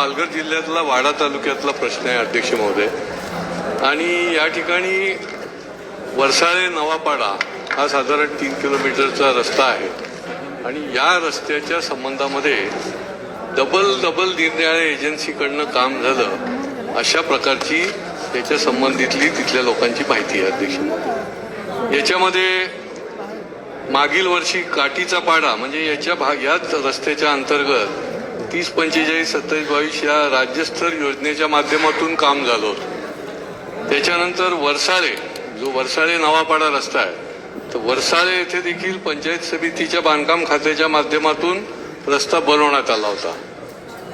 पालघर जिल्ह्यातला वाडा तालुक्यातला प्रश्न आहे अध्यक्ष महोदय. आणि या ठिकाणी वरसाळे नवापाडा हा साधारण 3 किलोमीटरचा रस्ता आहे आणि या रस्त्याच्या संबंधामध्ये डबल निरनिराळ्या एजन्सीकडनं काम झालं अशा प्रकारची त्याच्या संबंधितली तिथल्या लोकांची माहिती आहे अध्यक्ष महोदय. याच्यामध्ये मागील वर्षी काठीचा पाडा म्हणजे याच रस्त्याच्या अंतर्गत 30, 45, 27, 22 या राज्यस्तर योजनेच्या माध्यमातून काम झालं होतं. त्याच्यानंतर वरसाळे जो वरसाळे नवापाडा रस्ता आहे तर वरसाळे येथे देखील पंचायत समितीच्या बांधकाम खात्याच्या माध्यमातून रस्ता बनवण्यात आला होता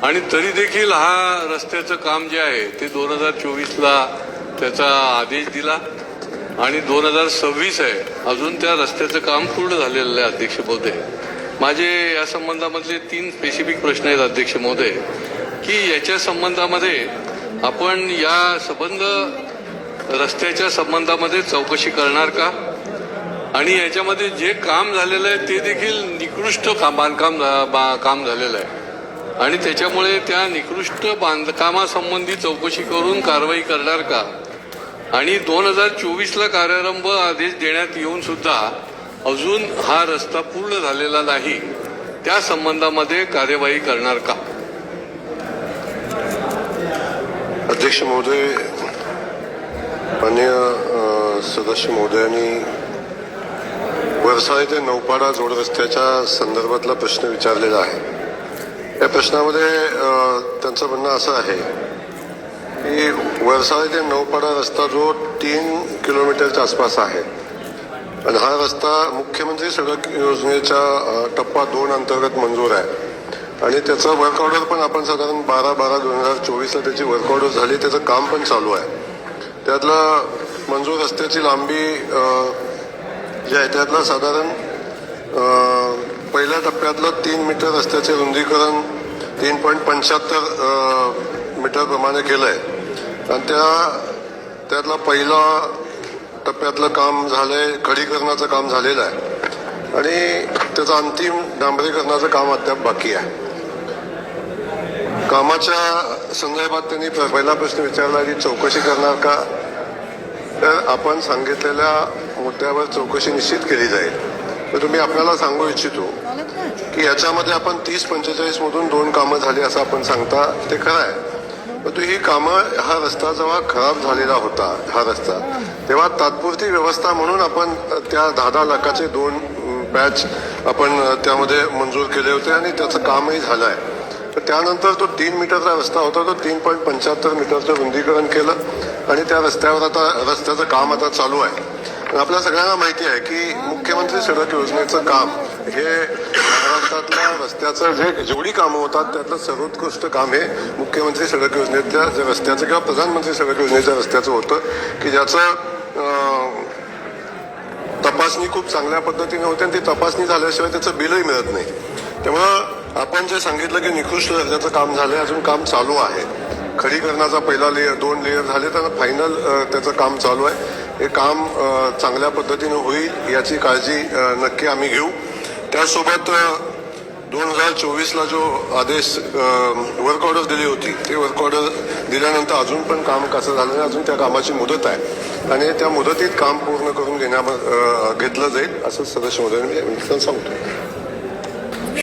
आणि तरी देखील हा रस्त्याचं काम जे आहे ते 2024ला त्याचा आदेश दिला आणि 2026 आहे अजून त्या रस्त्याचं काम पूर्ण झालेलं आहे अध्यक्ष महोदय. माझे या संबंधामधले 3 स्पेसिफिक प्रश्न आहेत अध्यक्ष महोदय की याच्या संबंधामध्ये आपण या संबंध रस्त्याच्या संबंधामध्ये चौकशी करणार का आणि याच्यामध्ये जे काम झालेलं आहे ते देखील निकृष्ट काम झालेलं आहे आणि त्याच्यामुळे त्या निकृष्ट बांधकामासंबंधी चौकशी करून कारवाई करणार का आणि 2024ला कार्यारंभ आदेश देण्यात येऊन सुद्धा अजून हा रस्ता पूर्ण झालेला नाही त्या संबंधामध्ये कार्यवाही करणार का. अध्यक्ष महोदय, माननीय सदस्य महोदयांनी वरसाळे ते नौपाडा जोड रस्त्याच्या संदर्भातला प्रश्न विचारलेला आहे. या प्रश्नामध्ये त्यांचं म्हणणं असं आहे की वरसाळे ते नौपाडा रस्ता जो 3 किलोमीटरच्या आसपास आहे आणि हा रस्ता मुख्यमंत्री सडक योजनेच्या टप्पा 2 अंतर्गत मंजूर आहे आणि त्याचं वर्क ऑर्डर पण आपण साधारण 12/12/2024ला त्याची वर्क ऑर्डर झाली, त्याचं काम पण चालू आहे. त्यातलं मंजूर रस्त्याची लांबी जी आहे त्यातलं साधारण पहिल्या टप्प्यातलं 3 मीटर रस्त्याचे रुंदीकरण 3.75 मीटर प्रमाणे केलं आहे आणि त्यातला पहिला टप्प्यातलं काम झालंय, खडीकरणाचं काम झालेलं आहे आणि त्याचं अंतिम डांबरीकरणाचं काम अद्याप बाकी आहे. कामाच्या संदर्भात त्यांनी पहिला प्रश्न विचारला की चौकशी करणार का, तर आपण सांगितलेल्या मुद्द्यावर चौकशी निश्चित केली जाईल. तर तुम्ही आपल्याला सांगू इच्छितो की याच्यामध्ये आपण 30-45 मधून 2 कामं झाली असं आपण सांगता ते खरं आहे, परंतु ही कामं हा रस्ता जेव्हा खराब झालेला होता हा रस्ता तेव्हा तात्पुरती व्यवस्था म्हणून आपण त्या 10-10 लाखाचे 2 पॅच आपण त्यामध्ये मंजूर केले होते आणि त्याचं कामही झालं आहे. तर त्यानंतर तो 3 मीटरचा रस्ता होता तो 3.75 मीटरचं रुंदीकरण केलं आणि त्या रस्त्यावर आता रस्त्याचं काम आता चालू आहे. आपल्या सगळ्यांना माहिती आहे की मुख्यमंत्री सडक योजनेचं काम हे महाराष्ट्रातल्या रस्त्याचं जेवढी कामं होतात त्यातलं सर्वोत्कृष्ट काम हे मुख्यमंत्री सडक योजनेच्या जे रस्त्याचं किंवा प्रधानमंत्री सडक योजनेच्या रस्त्याचं होतं की ज्याचं तपासणी खूप चांगल्या पद्धतीने होते आणि ती तपासणी झाल्याशिवाय त्याचं बिलही मिळत नाही. त्यामुळं आपण जे सांगितलं की निकृष्ट दर्जाचं काम झालंय, अजून काम चालू आहे. खडीकरणाचा पहिला 2 लेयर झाले तर फायनल त्याचं काम चालू आहे. हे काम चांगल्या पद्धतीने होईल याची काळजी नक्की आम्ही घेऊ. त्यासोबत 2024ला जो आदेश वर्क ऑर्डर दिली होती ते वर्क ऑर्डर दिल्यानंतर अजून पण काम कसं झालं नाही, अजून त्या कामाची मुदत आहे आणि त्या मुदतीत काम पूर्ण करून घेतलं जाईल असं सदस्य महोदयांनी सांगतो.